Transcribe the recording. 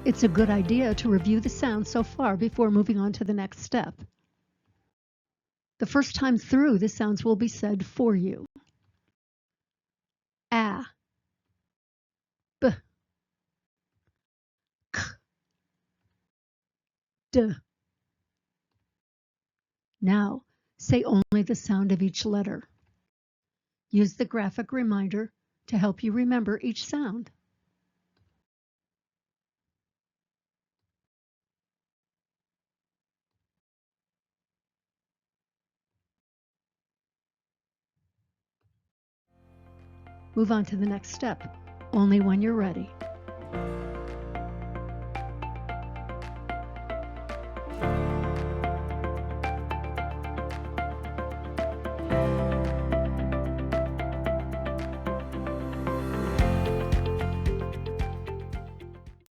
It's a good idea to review the sounds so far before moving on to the next step. The first time through, the sounds will be said for you. A, B, K, D. Now, say only the sound of each letter. Use the graphic reminder to help you remember each sound. Move on to the next step, only when you're ready.